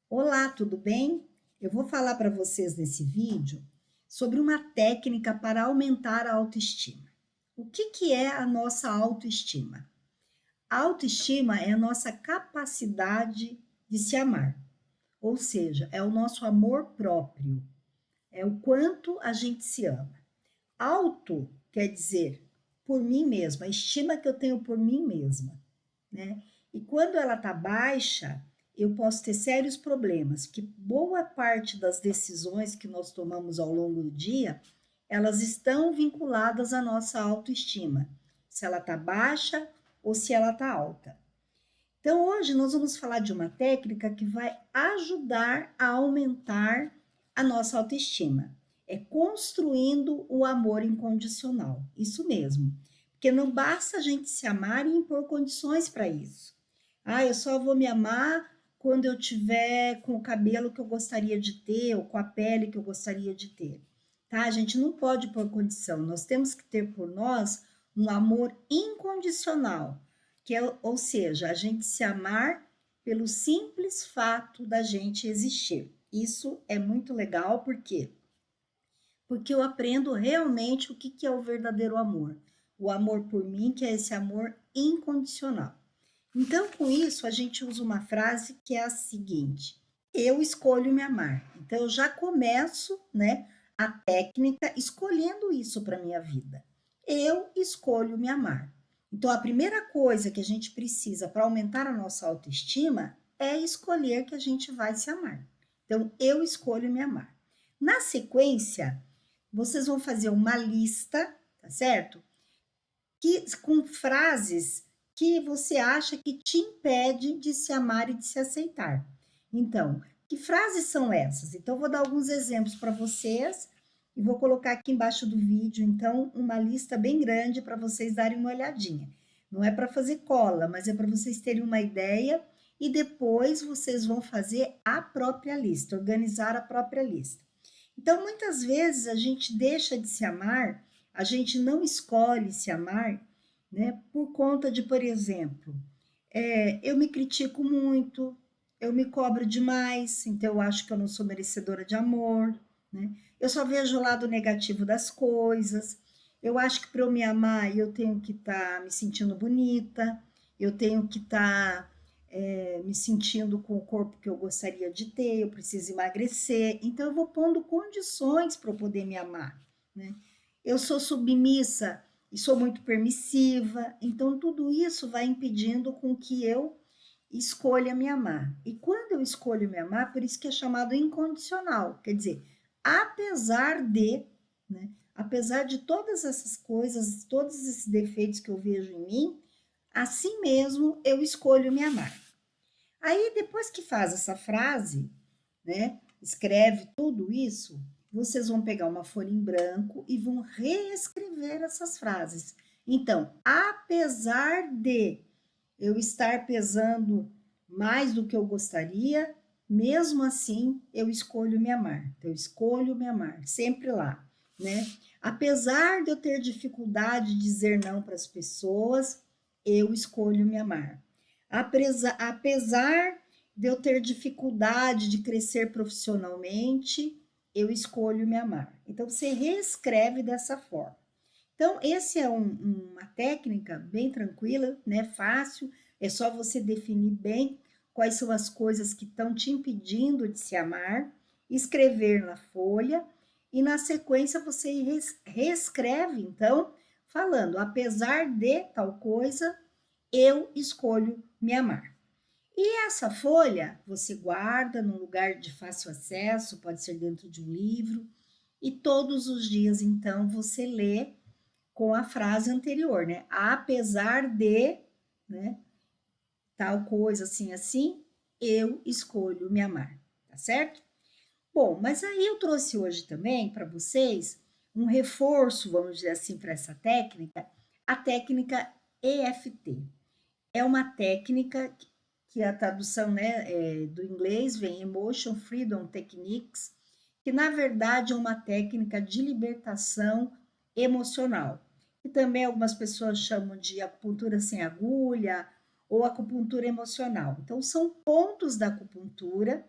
Olá, tudo bem? Eu vou falar para vocês nesse vídeo sobre uma técnica para aumentar a autoestima. O que é a nossa autoestima? A autoestima é a nossa capacidade de se amar, ou seja, é o nosso amor próprio, é o quanto a gente se ama. Auto quer dizer por mim mesma, a estima que eu tenho por mim mesma, né? E quando ela está baixa, eu posso ter sérios problemas, porque boa parte das decisões que nós tomamos ao longo do dia, elas estão vinculadas à nossa autoestima, se ela está baixa ou se ela está alta. Então, hoje nós vamos falar de uma técnica que vai ajudar a aumentar a nossa autoestima. É construindo o amor incondicional. Isso mesmo. Porque não basta a gente se amar e impor condições para isso. Ah, eu só vou me amar quando eu tiver com o cabelo que eu gostaria de ter ou com a pele que eu gostaria de ter. Tá? A gente não pode pôr condição. Nós temos que ter por nós um amor incondicional, que é, ou seja, a gente se amar pelo simples fato da gente existir. Isso é muito legal, por quê? Porque eu aprendo realmente o que é o verdadeiro amor. O amor por mim, que é esse amor incondicional. Então, com isso, a gente usa uma frase que é a seguinte: eu escolho me amar. Então, eu já começo, né, a técnica escolhendo isso para minha vida. Eu escolho me amar. Então, a primeira coisa que a gente precisa para aumentar a nossa autoestima é escolher que a gente vai se amar. Então, eu escolho me amar. Na sequência, vocês vão fazer uma lista, tá certo? Com frases que você acha que te impede de se amar e de se aceitar. Então, que frases são essas? Então, eu vou dar alguns exemplos para vocês e vou colocar aqui embaixo do vídeo, então, uma lista bem grande para vocês darem uma olhadinha. Não é para fazer cola, mas é para vocês terem uma ideia e depois vocês vão fazer a própria lista, organizar a própria lista. Então, muitas vezes a gente deixa de se amar, a gente não escolhe se amar, né, por conta de, por exemplo, eu me critico muito, eu me cobro demais, então eu acho que eu não sou merecedora de amor, né? Eu só vejo o lado negativo das coisas. Eu acho que para eu me amar, eu tenho que estar me sentindo bonita, eu tenho que estar me sentindo com o corpo que eu gostaria de ter, eu preciso emagrecer. Então, eu vou pondo condições para eu poder me amar, né? Eu sou submissa e sou muito permissiva, então tudo isso vai impedindo com que eu escolha me amar. E quando eu escolho me amar, por isso que é chamado incondicional, quer dizer, apesar de, né, apesar de todas essas coisas, todos esses defeitos que eu vejo em mim, assim mesmo eu escolho me amar. Aí depois que faz essa frase, né, escreve tudo isso, vocês vão pegar uma folha em branco e vão reescrever essas frases. Então, apesar de eu estar pesando mais do que eu gostaria, mesmo assim eu escolho me amar. Então, eu escolho me amar, sempre lá, né? Apesar de eu ter dificuldade de dizer não para as pessoas, eu escolho me amar. Apesar de eu ter dificuldade de crescer profissionalmente, eu escolho me amar. Então, você reescreve dessa forma. Então, esse é uma técnica bem tranquila, né? Fácil, é só você definir bem quais são as coisas que estão te impedindo de se amar, escrever na folha e na sequência você reescreve, então, falando, apesar de tal coisa, eu escolho me amar. E essa folha você guarda num lugar de fácil acesso, pode ser dentro de um livro, e todos os dias, então, você lê com a frase anterior, né? Apesar de, né, tal coisa assim, assim, eu escolho me amar, tá certo? Bom, mas aí eu trouxe hoje também para vocês um reforço, vamos dizer assim, para essa técnica, a técnica EFT. É uma técnica que a tradução, né, do inglês vem Emotion Freedom Techniques, que na verdade é uma técnica de libertação emocional, que também algumas pessoas chamam de acupuntura sem agulha ou acupuntura emocional. Então, são pontos da acupuntura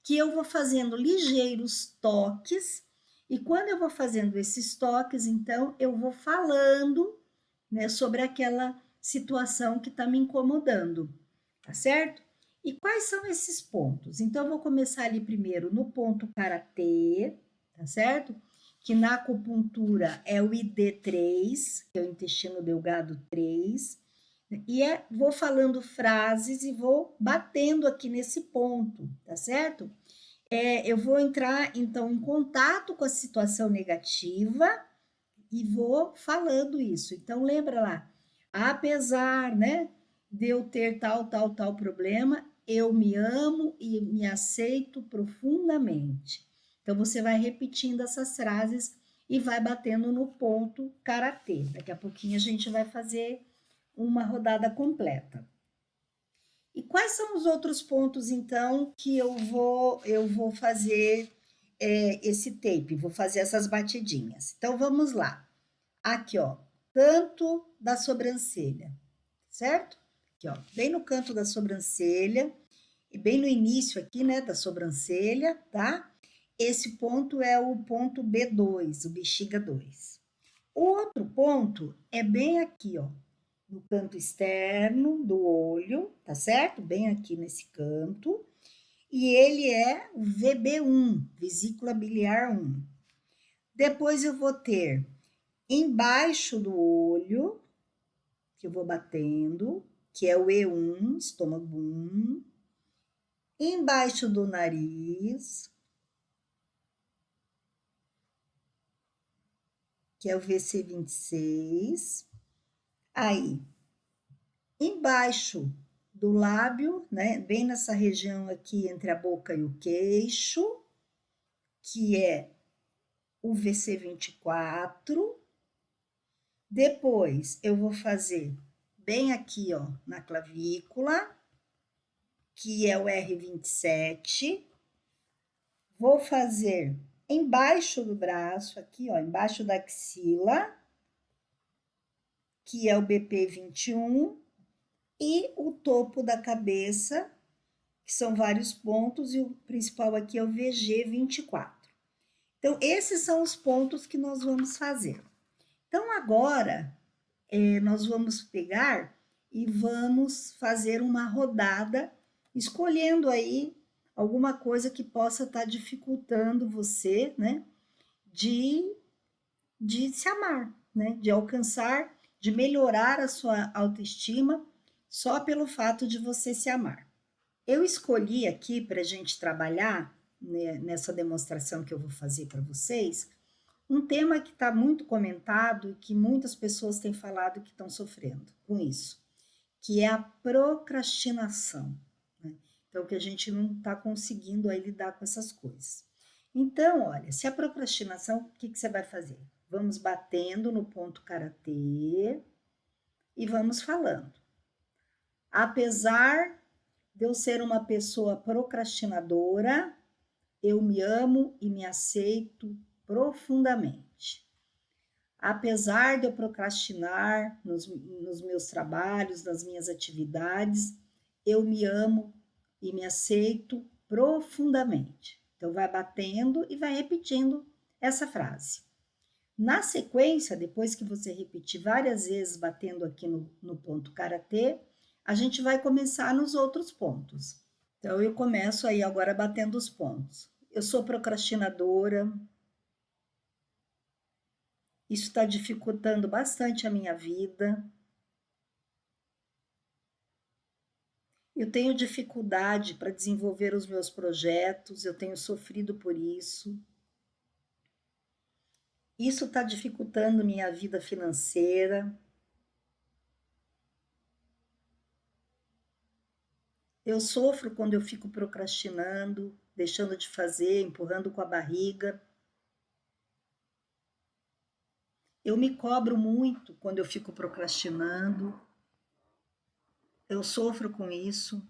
que eu vou fazendo ligeiros toques, e quando eu vou fazendo esses toques, então eu vou falando, né, sobre aquela situação que está me incomodando, tá certo? E quais são esses pontos? Então, eu vou começar ali primeiro no ponto karatê, tá certo? Que na acupuntura é o ID3, que é o intestino delgado 3. E vou falando frases e vou batendo aqui nesse ponto, tá certo? Eu vou entrar, então, em contato com a situação negativa e vou falando isso. Então, lembra lá, apesar, né, de eu ter tal problema, eu me amo e me aceito profundamente. Então, você vai repetindo essas frases e vai batendo no ponto karatê. Daqui a pouquinho a gente vai fazer uma rodada completa. E quais são os outros pontos, então, que eu vou fazer esse tape, vou fazer essas batidinhas. Então, vamos lá. Aqui, ó, canto da sobrancelha, certo? Aqui, ó, bem no canto da sobrancelha, e bem no início aqui, né, da sobrancelha, tá? Esse ponto é o ponto B2, o bexiga 2. O outro ponto é bem aqui, ó, no canto externo do olho, tá certo? Bem aqui nesse canto. E ele é o VB1, vesícula biliar 1. Depois eu vou ter embaixo do olho, que eu vou batendo, que é o E1, estômago 1. Embaixo do nariz, que é o VC26. Aí, embaixo do lábio, né, bem nessa região aqui entre a boca e o queixo, que é o VC24. Depois eu vou fazer bem aqui, ó, na clavícula, que é o R27. Vou fazer embaixo do braço, aqui, ó, embaixo da axila, que é o BP21, e o topo da cabeça, que são vários pontos, e o principal aqui é o VG24. Então, esses são os pontos que nós vamos fazer. Então, agora, nós vamos pegar e vamos fazer uma rodada, escolhendo aí alguma coisa que possa estar dificultando você, né, de se amar, né, de alcançar, de melhorar a sua autoestima só pelo fato de você se amar. Eu escolhi aqui para a gente trabalhar, né, nessa demonstração que eu vou fazer para vocês, um tema que está muito comentado e que muitas pessoas têm falado que estão sofrendo com isso, que é a procrastinação, né? Então, que a gente não está conseguindo aí lidar com essas coisas. Então, olha, se a procrastinação, o que você vai fazer? Vamos batendo no ponto karatê e vamos falando. Apesar de eu ser uma pessoa procrastinadora, eu me amo e me aceito profundamente. Apesar de eu procrastinar nos meus trabalhos, nas minhas atividades, eu me amo e me aceito profundamente. Então, vai batendo e vai repetindo essa frase. Na sequência, depois que você repetir várias vezes batendo aqui no ponto karatê, a gente vai começar nos outros pontos. Então, eu começo aí agora batendo os pontos. Eu sou procrastinadora. Isso está dificultando bastante a minha vida. Eu tenho dificuldade para desenvolver os meus projetos, eu tenho sofrido por isso. Isso está dificultando minha vida financeira. Eu sofro quando eu fico procrastinando, deixando de fazer, empurrando com a barriga. Eu me cobro muito quando eu fico procrastinando. Eu sofro com isso.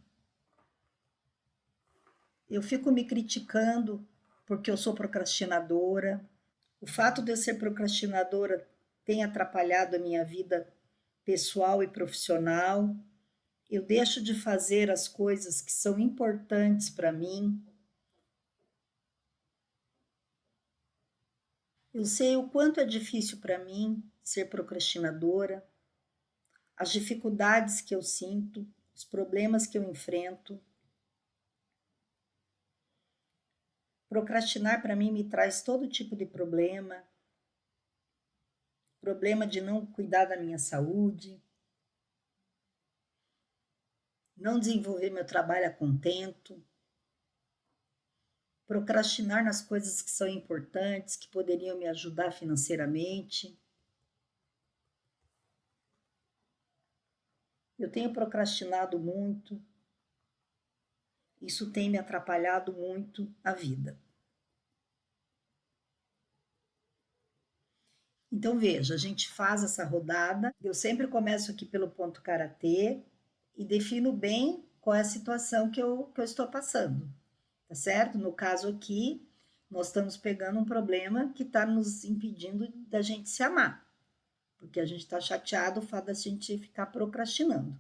Eu fico me criticando porque eu sou procrastinadora. O fato de eu ser procrastinadora tem atrapalhado a minha vida pessoal e profissional. Eu deixo de fazer as coisas que são importantes para mim. Eu sei o quanto é difícil para mim ser procrastinadora, as dificuldades que eu sinto, os problemas que eu enfrento. Procrastinar para mim me traz todo tipo de problema, problema de não cuidar da minha saúde, não desenvolver meu trabalho a contento, procrastinar nas coisas que são importantes, que poderiam me ajudar financeiramente. Eu tenho procrastinado muito, isso tem me atrapalhado muito a vida. Então, veja, a gente faz essa rodada. Eu sempre começo aqui pelo ponto karatê e defino bem qual é a situação que eu estou passando, tá certo? No caso aqui, nós estamos pegando um problema que está nos impedindo da gente se amar, porque a gente está chateado o fato da gente ficar procrastinando.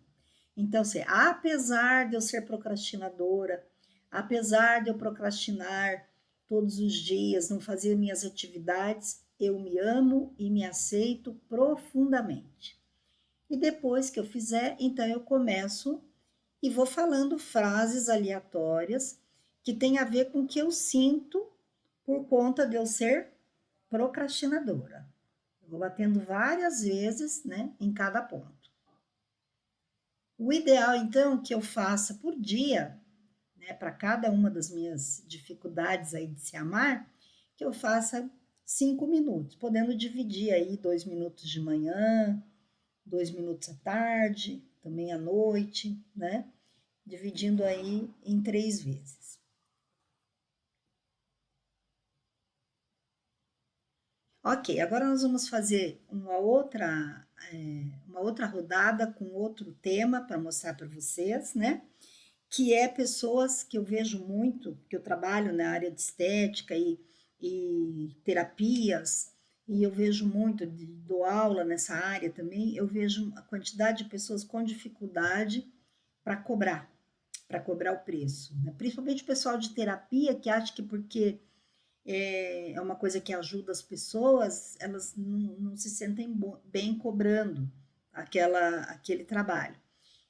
Então, assim, apesar de eu ser procrastinadora, apesar de eu procrastinar todos os dias, não fazer minhas atividades, eu me amo e me aceito profundamente. E depois que eu fizer, então eu começo e vou falando frases aleatórias que têm a ver com o que eu sinto por conta de eu ser procrastinadora. Eu vou batendo várias vezes, né, em cada ponto. O ideal, então, que eu faça por dia, né, para cada uma das minhas dificuldades aí de se amar, que eu faça 5 minutos, podendo dividir aí 2 minutos de manhã, 2 minutos à tarde, também à noite, né? Dividindo aí em 3 vezes. Ok, agora nós vamos fazer uma outra rodada com outro tema para mostrar para vocês, né? Que é pessoas que eu vejo muito, que eu trabalho na área de estética e terapias, e eu vejo muito, dou aula nessa área também, eu vejo a quantidade de pessoas com dificuldade para cobrar o preço, né? Principalmente o pessoal de terapia que acha que porque é uma coisa que ajuda as pessoas, elas não se sentem bem cobrando aquele trabalho.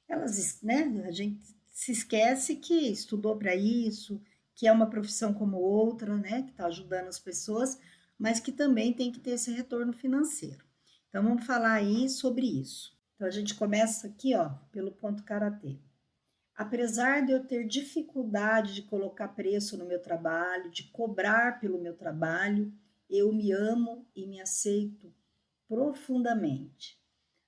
Elas, né, a gente se esquece que estudou para isso, que é uma profissão como outra, né, que está ajudando as pessoas, mas que também tem que ter esse retorno financeiro. Então vamos falar aí sobre isso. Então a gente começa aqui, ó, pelo ponto karatê. Apesar de eu ter dificuldade de colocar preço no meu trabalho, de cobrar pelo meu trabalho, eu me amo e me aceito profundamente.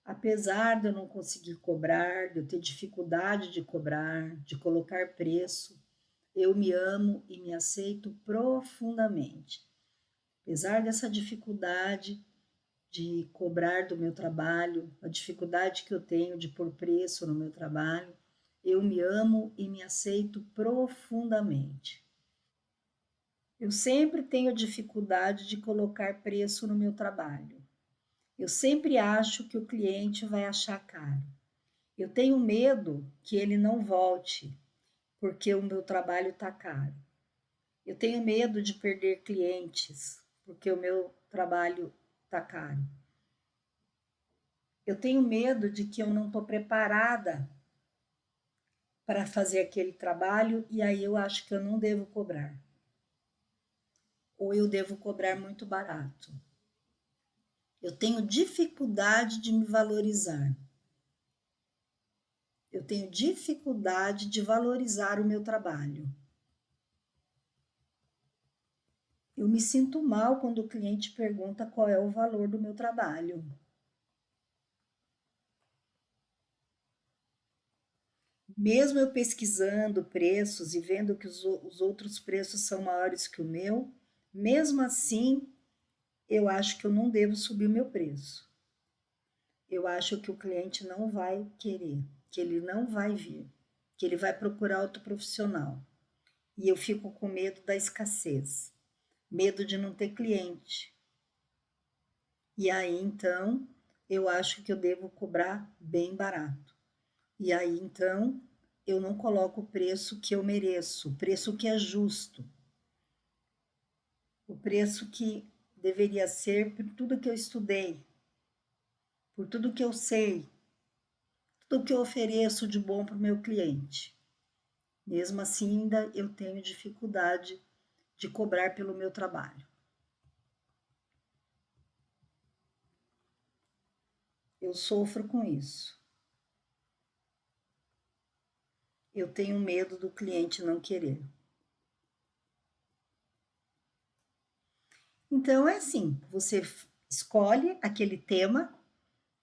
Apesar de eu não conseguir cobrar, de eu ter dificuldade de cobrar, de colocar preço, eu me amo e me aceito profundamente. Apesar dessa dificuldade de cobrar do meu trabalho, a dificuldade que eu tenho de pôr preço no meu trabalho, eu me amo e me aceito profundamente. Eu sempre tenho dificuldade de colocar preço no meu trabalho. Eu sempre acho que o cliente vai achar caro. Eu tenho medo que ele não volte, porque o meu trabalho está caro. Eu tenho medo de perder clientes, porque o meu trabalho está caro. Eu tenho medo de que eu não estou preparada para fazer aquele trabalho e aí eu acho que eu não devo cobrar. Ou eu devo cobrar muito barato. Eu tenho dificuldade de me valorizar. Eu tenho dificuldade de valorizar o meu trabalho. Eu me sinto mal quando o cliente pergunta qual é o valor do meu trabalho. Mesmo eu pesquisando preços e vendo que os outros preços são maiores que o meu, mesmo assim, eu acho que eu não devo subir o meu preço. Eu acho que o cliente não vai querer, que ele não vai vir, que ele vai procurar outro profissional. E eu fico com medo da escassez, medo de não ter cliente. E aí, então, eu acho que eu devo cobrar bem barato. E aí, então, eu não coloco o preço que eu mereço, o preço que é justo, o preço que deveria ser por tudo que eu estudei, por tudo que eu sei, tudo que eu ofereço de bom para o meu cliente. Mesmo assim, ainda eu tenho dificuldade de cobrar pelo meu trabalho. Eu sofro com isso. Eu tenho medo do cliente não querer. Então é assim, você escolhe aquele tema,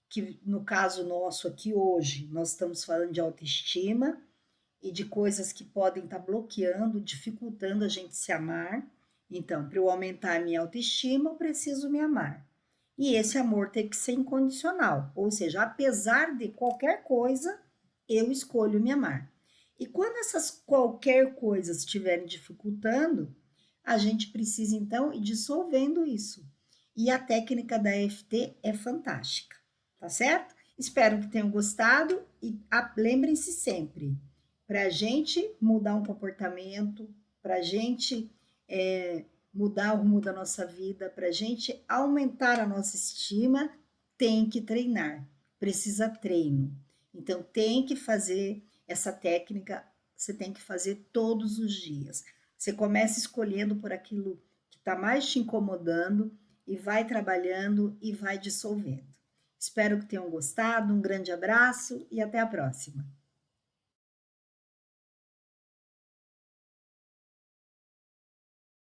que no caso nosso aqui hoje, nós estamos falando de autoestima e de coisas que podem estar bloqueando, dificultando a gente se amar. Então, para eu aumentar a minha autoestima, eu preciso me amar. E esse amor tem que ser incondicional, ou seja, apesar de qualquer coisa, eu escolho me amar. E quando essas qualquer coisas estiverem dificultando, a gente precisa então ir dissolvendo isso. E a técnica da EFT é fantástica, tá certo? Espero que tenham gostado e lembrem-se sempre, para a gente mudar um comportamento, para a gente mudar o rumo da nossa vida, para a gente aumentar a nossa estima, tem que treinar, precisa treino. Então, tem que fazer essa técnica, você tem que fazer todos os dias. Você começa escolhendo por aquilo que está mais te incomodando e vai trabalhando e vai dissolvendo. Espero que tenham gostado, um grande abraço e até a próxima.